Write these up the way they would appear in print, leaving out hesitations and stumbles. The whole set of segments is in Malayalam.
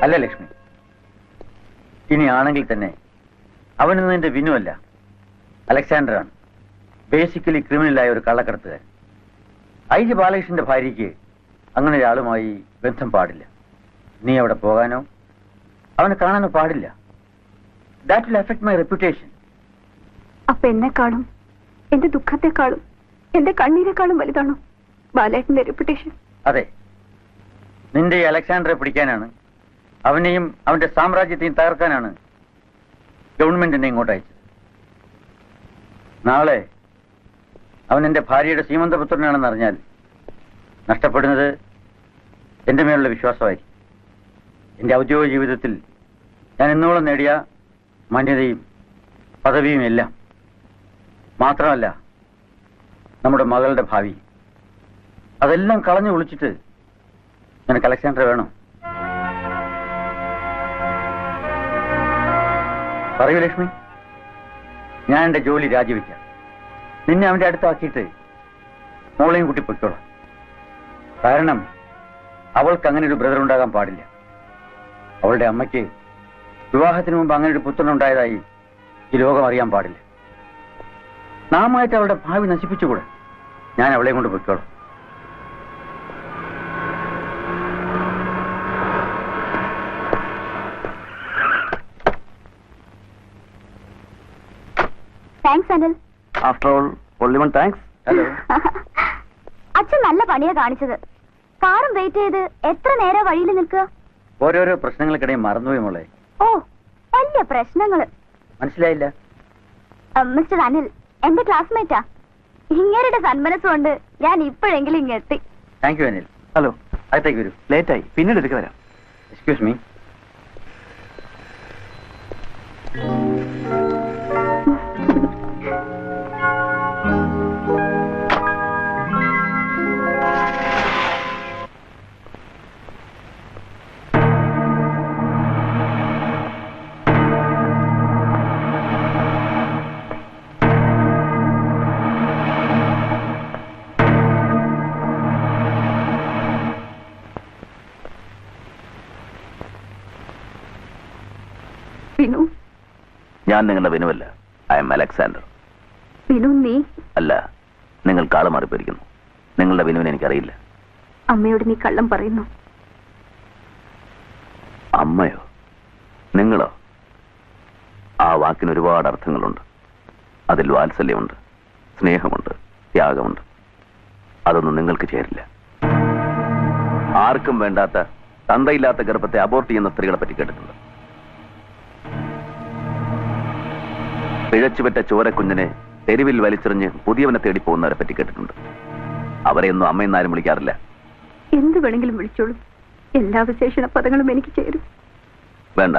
അല്ല ലക്ഷ്മി, ഇനി ആണെങ്കിൽ തന്നെ അവനൊന്നും എന്റെ വിനു അല്ല, അലക്സാണ്ടറാണ്. ബേസിക്കലി ക്രിമിനലായ ഒരു കള്ളക്കടത്തുകാരൻ. IG ബാലകൃഷ്ണന്റെ ഭാര്യയ്ക്ക് അങ്ങനെ ഒരാളുമായി ബന്ധം പാടില്ല. നീ അവിടെ പോകാനോ അവനെ കാണാനോ പാടില്ല. That will affect my reputation. അപ്പൊ എന്നെക്കാളും എന്റെ ദുഃഖത്തെക്കാളും എന്റെ കണ്ണീരെക്കാളും വലുതാണോ ബാലേട്ടന്റെ റെപ്യൂട്ടേഷൻ? അതെ, നിന്റെ ഈ അലക്സാണ്ടറെ പിടിക്കാനാണ്, അവനെയും അവന്റെ സാമ്രാജ്യത്തെയും തകർക്കാനാണ് ഗവൺമെന്റ് എന്നെ ഇങ്ങോട്ട് അയച്ചത്. നാളെ അവൻ എന്റെ ഭാര്യയുടെ സീമന്തപുത്രനാണെന്ന് അറിഞ്ഞാൽ നഷ്ടപ്പെടുന്നത് എന്റെ മേലുള്ള വിശ്വാസമായിരിക്കും. എന്റെ ഔദ്യോഗിക ജീവിതത്തിൽ ഞാൻ ഇന്നോളം നേടിയ മാന്യതയും പദവിയും എല്ലാം. മാത്രമല്ല നമ്മുടെ മകളുടെ ഭാവി, അതെല്ലാം കളഞ്ഞു ഒളിച്ചിട്ട് നിനക്ക് അലക്സാണ്ടർ വേണോ? പറയൂ ലക്ഷ്മി, ഞാൻ എന്റെ ജോലി രാജിവെക്കാം. നിന്നെ അവന്റെ അടുത്താക്കിയിട്ട് മോളെയും കൂട്ടി പൊയ്ക്കോളാം. കാരണം അവൾക്ക് അങ്ങനെ ഒരു ബ്രദർ ഉണ്ടാകാൻ പാടില്ല. അവളുടെ അമ്മയ്ക്ക് വിവാഹത്തിന് മുമ്പ് അങ്ങനെ ഒരു പുത്രനുണ്ടായതായി ഈ ലോകം അറിയാൻ പാടില്ല. നാമായിട്ട് അവളുടെ ഭാവി നശിപ്പിച്ചുകൂടെ? ഞാൻ അവളെയും കൊണ്ട് പൊയ്ക്കോളാം. Thanks Anil. After all only one thanks. Hello. അച്ഛൻ നല്ല പണിയാ കാണിച്ചത്. കാറും വെയിറ്റ് ചെയ്ത് എത്ര നേരം വഴിയിൽ നിൽക്കുക? ഓരോരോ പ്രശ്നങ്ങൾക്കിടയിൽ മറന്നുപോയി മോളെ. ഓ, വലിയ പ്രശ്നങ്ങള്. മനസ്സിലായില്ല? മിസ്റ്റർ അനിൽ എന്റെ ക്ലാസ്മേറ്റാ. ഇങ്ങേരുടെ സന്മനസ്സുകൊണ്ട് ഞാൻ ഇപ്പോഴെങ്കിലും ഇങ്ങെത്തി. Thank you Anil. ഹലോ, അകത്തേക്ക് വരൂ. ലേറ്റായി, പിന്നീട് എടുക്ക വരാം. Excuse me. ഞാൻ നിങ്ങളുടെ വിനുവല്ല, ഐ എം അലക്സാണ്ടർ. വിനു നീ അല്ല, നിങ്ങൾ കാള് മാറിപ്പോയിരിക്കുന്നു. നിങ്ങളുടെ വിനുവിനെ എനിക്കറിയില്ല. അമ്മയോട് നീ കള്ളം പറയുന്നു. അമ്മയോ? നിങ്ങളോ? ആ വാക്കിന് ഒരുപാട് അർത്ഥങ്ങളുണ്ട്. അതിൽ വാത്സല്യമുണ്ട്, സ്നേഹമുണ്ട്, ത്യാഗമുണ്ട്. അതൊന്നും നിങ്ങൾക്ക് ചേരില്ല. ആർക്കും വേണ്ടാത്ത തന്തയില്ലാത്ത ഗർഭത്തെ അബോർട്ട് ചെയ്യുന്ന സ്ത്രീകളെ പറ്റി കേട്ടിട്ടുണ്ട്. പിഴച്ചുപറ്റ ചോരക്കുഞ്ഞിനെ തെരുവിൽ വലിച്ചെറിഞ്ഞ് പുതിയവനെ തേടി പോകുന്നവരെ പറ്റി കേട്ടിട്ടുണ്ട്. അവരെയൊന്നും അമ്മയെന്നാരും വിളിക്കാറില്ല. എന്ത് വേണമെങ്കിലും വിളിച്ചോളൂ, എല്ലാ വിശേഷണ പദങ്ങളും എനിക്ക് ചേരും. വേണ്ട,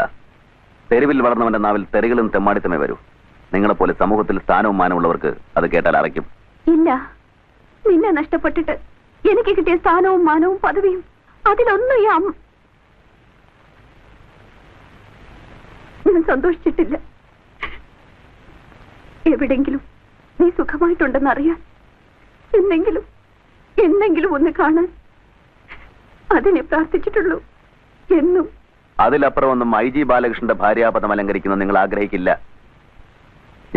തെരുവിൽ വളർന്നവന്റെ നാവിൽ തെറികളും തെമ്മാടിത്തമേ വരൂ. നിങ്ങളെപ്പോലെ സമൂഹത്തിൽ സ്ഥാനവും മാനമുള്ളവർക്ക് അത് കേട്ടാൽ അറയ്ക്കും. ഇല്ല, നിന്നെ നഷ്ടപ്പെട്ടിട്ട് എനിക്ക് കിട്ടിയ സ്ഥാനവും മാനവും പദവിയും അതിലൊന്നും ഞാൻ സന്തോഷിച്ചിട്ടില്ല. എവിടെങ്കിലും നീ സുഖമായിട്ടുണ്ടെന്ന് അറിയാൻ, എന്നെങ്കിലും ഒന്ന് കാണാൻ അതിനെ പ്രാർത്ഥിച്ചിട്ടുള്ളൂ എന്നും. അതിലപ്പുറം ഒന്നും IG ബാലകൃഷ്ണന്റെ ഭാര്യാപദം അലങ്കരിക്കുന്ന നിങ്ങൾ ആഗ്രഹിക്കില്ല.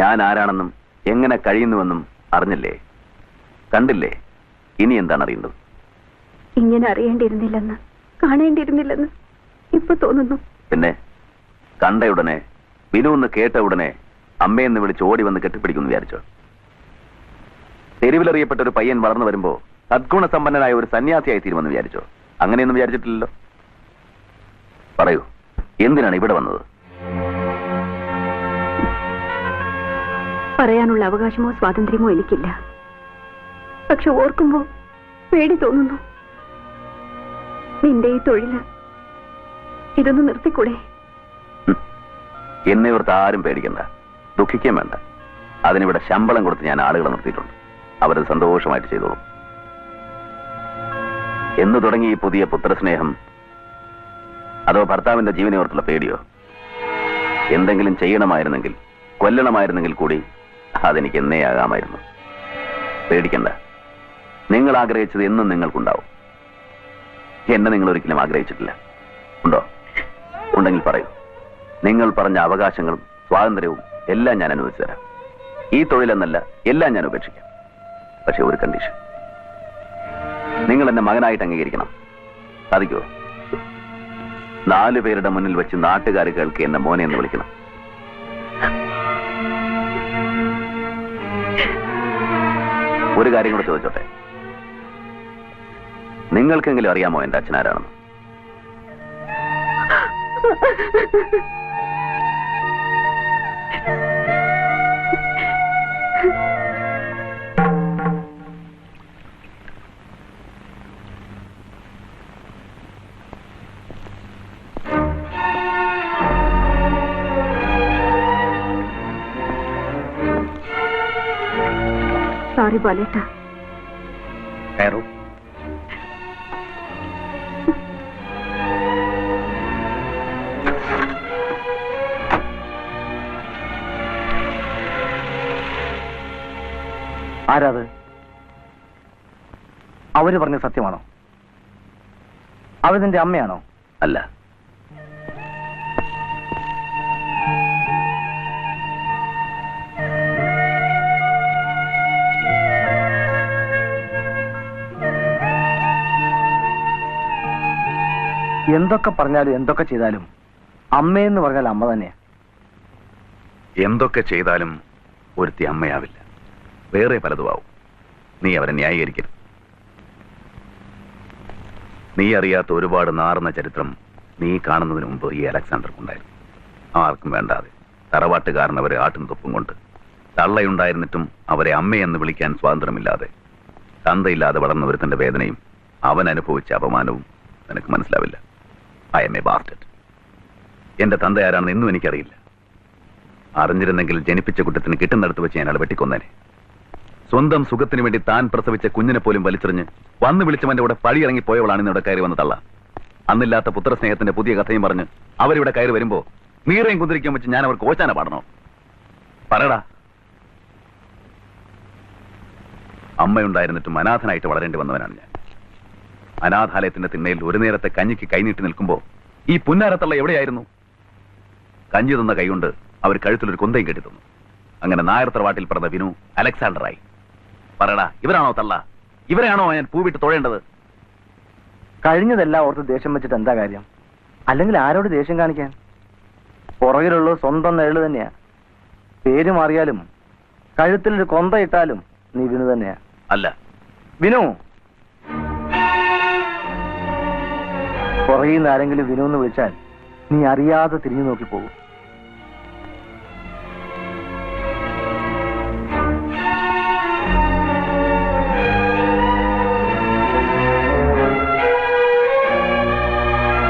ഞാൻ ആരാണെന്നും എങ്ങനെ കഴിയുന്നുവെന്നും അറിഞ്ഞില്ലേ, കണ്ടില്ലേ? ഇനി എന്താണ് അറിയേണ്ടത്? ഇങ്ങനെ അറിയേണ്ടിയിരുന്നില്ലെന്ന്, കാണേണ്ടിയിരുന്നില്ലെന്ന് ഇപ്പൊ തോന്നുന്നു. പിന്നെ കണ്ട ഉടനെ, വിനുവെന്ന് കേട്ട ഉടനെ അമ്മയെന്ന് വിളിച്ച് ഓടി വന്ന് കെട്ടിപ്പിടിക്കുമെന്ന് വിചാരിച്ചോ? തെരുവിലറിയപ്പെട്ട ഒരു പയ്യൻ വളർന്നു വരുമ്പോ സദ്ഗുണസമ്പന്നനായ ഒരു സന്യാസിയായി തീരുമെന്ന് വിചാരിച്ചോ? അങ്ങനെയൊന്നും വിചാരിച്ചിട്ടില്ലല്ലോ. പറയൂ, എന്തിനാണ് ഇവിടെ വന്നത്? പറയാനുള്ള അവകാശമോ സ്വാതന്ത്ര്യമോ എനിക്കില്ല. പക്ഷെ ഓർക്കുമ്പോ പേടി തോന്നുന്നു. നിന്റെ ഈ തൊഴില് ഇതൊന്ന് നിർത്തിക്കൂടെ? എന്നെ ഓർത്ത് ആരും പേടിക്കണ്ട, ദുഃഖിക്കുകയും വേണ്ട. അതിനിവിടെ ശമ്പളം കൊടുത്ത് ഞാൻ ആളുകളെ നിർത്തിയിട്ടുണ്ട്. അവരത് സന്തോഷമായിട്ട് ചെയ്തോളും. എന്ന് തുടങ്ങി ഈ പുതിയ പുത്രസ്നേഹം? അതോ ഭർത്താവിന്റെ ജീവനെ ഓർത്തുള്ള പേടിയോ? എന്തെങ്കിലും ചെയ്യണമായിരുന്നെങ്കിൽ, കൊല്ലണമായിരുന്നെങ്കിൽ കൂടി അതെനിക്ക് എന്നേ ആകാമായിരുന്നു. പേടിക്കണ്ട, നിങ്ങൾ ആഗ്രഹിച്ചത് എന്നും നിങ്ങൾക്കുണ്ടാവും. എന്നെ നിങ്ങൾ ഒരിക്കലും ആഗ്രഹിച്ചിട്ടില്ല. ഉണ്ടോ? ഉണ്ടെങ്കിൽ പറയൂ. നിങ്ങൾ പറഞ്ഞ അവകാശങ്ങളും സ്വാതന്ത്ര്യവും എല്ലാം ഞാൻ അനുവദിച്ചു തരാം. ഈ തൊഴിലെന്നല്ല, എല്ലാം ഞാൻ ഉപേക്ഷിക്കാം. പക്ഷെ ഒരു കണ്ടീഷൻ, നിങ്ങൾ എന്നെ മകനായിട്ട് അംഗീകരിക്കണം. സാധിക്കുമോ? 4 പേരുടെ മുന്നിൽ വെച്ച് നാട്ടുകാർ കേൾക്കെ എന്നെ മോനെ എന്ന് വിളിക്കണം. ഒരു കാര്യം കൂടെ ചോദിച്ചോട്ടെ, നിങ്ങൾക്കെങ്കിലും അറിയാമോ എന്റെ അച്ഛനാരാണെന്ന്? സോറി ബാലേട്ട. കയറൂ. ആരാത്? അവര് പറഞ്ഞ സത്യമാണോ? അവര് നിന്റെ അമ്മയാണോ? അല്ല. എന്തൊക്കെ പറഞ്ഞാലും എന്തൊക്കെ ചെയ്താലും അമ്മയെന്ന് പറഞ്ഞാൽ അമ്മ തന്നെയാ. എന്തൊക്കെ ചെയ്താലും ഒരുത്തി അമ്മയാവില്ല, വേറെ പലതുമാവും. നീ അവരെ ന്യായീകരിക്കരുത്. നീ അറിയാത്ത ഒരുപാട് നാറുന്ന ചരിത്രം നീ കാണുന്നതിന് മുമ്പ് ഈ അലക്സാണ്ടർക്കുണ്ടായിരുന്നു. ആർക്കും വേണ്ടാതെ തറവാട്ടുകാരൻ അവരെ ആട്ടും തൊപ്പും കൊണ്ട്, തള്ളയുണ്ടായിരുന്നിട്ടും അവരെ അമ്മയെന്ന് വിളിക്കാൻ സ്വാതന്ത്ര്യമില്ലാതെ, തന്തയില്ലാതെ വളർന്ന ഒരുത്തന്റെ വേദനയും അവൻ അനുഭവിച്ച അപമാനവും നിനക്ക് മനസ്സിലാവില്ല. I M A bastard. എന്റെ തന്ത ആരാണെന്ന് ഇന്നും എനിക്കറിയില്ല. അറിഞ്ഞിരുന്നെങ്കിൽ ജനിപ്പിച്ച കുറ്റത്തിന് കിട്ടുന്നിടത്ത് വെച്ച് ഞാൻ ആളെ വെട്ടിക്കൊന്നേനെ. സ്വന്തം സുഖത്തിന് വേണ്ടി താൻ പ്രസവിച്ച കുഞ്ഞിനെ പോലും വലിച്ചെറിഞ്ഞ് വന്ന് വിളിച്ചവന്റെ കൂടെ പഴിയിറങ്ങി പോയവളാണ് ഇന്നിവിടെ കയറി വന്ന് തള്ള. അന്നില്ലാത്ത പുത്രസ്നേഹത്തിന്റെ പുതിയ കഥയും പറഞ്ഞ് അവരിവിടെ കയറി വരുമ്പോ നീറയും കുന്തിരിക്കാൻ വെച്ച് ഞാൻ അവർക്ക് ഓച്ചാന പാടണോ? പറയടാ. അമ്മയുണ്ടായിരുന്നിട്ടും അനാഥനായിട്ട് വളരേണ്ടി വന്നവനാണ് ഞാൻ. അനാഥാലയത്തിന്റെ തിണ്ണയിൽ ഒരു നേരത്തെ കഞ്ഞിക്ക് കൈനീട്ടി നിൽക്കുമ്പോ ഈ പുന്നാരത്തള്ള എവിടെയായിരുന്നു? കഞ്ഞി തന്ന കൈകൊണ്ട് അവർ കഴുത്തിലൊരു കൊന്തയും കെട്ടി തന്നു. അങ്ങനെ നായർ തറവാട്ടിൽ പിറന്ന വിനു അലക്സാണ്ടറായി. പറയടാ, ഇവരാണോ തള്ള? ഇവരെയാണോ ഞാൻ പൂവിട്ട് തൊഴേണ്ടത്? കഴിഞ്ഞതെല്ലാം ഓർത്ത് ദേഷ്യം വെച്ചിട്ട് എന്താ കാര്യം? അല്ലെങ്കിൽ ആരോട് ദേഷ്യം കാണിക്കാൻ? പുറകിലുള്ളത് സ്വന്തം നേള് തന്നെയാ. പേര് മാറിയാലും കഴുത്തിലൊരു കൊന്ത ഇട്ടാലും നീ വിനു തന്നെയാ. അല്ല. വിനു. പുറകിൽ നിന്ന് ആരെങ്കിലും വിനു എന്ന് വിളിച്ചാൽ നീ അറിയാതെ തിരിഞ്ഞു നോക്കി പോകും.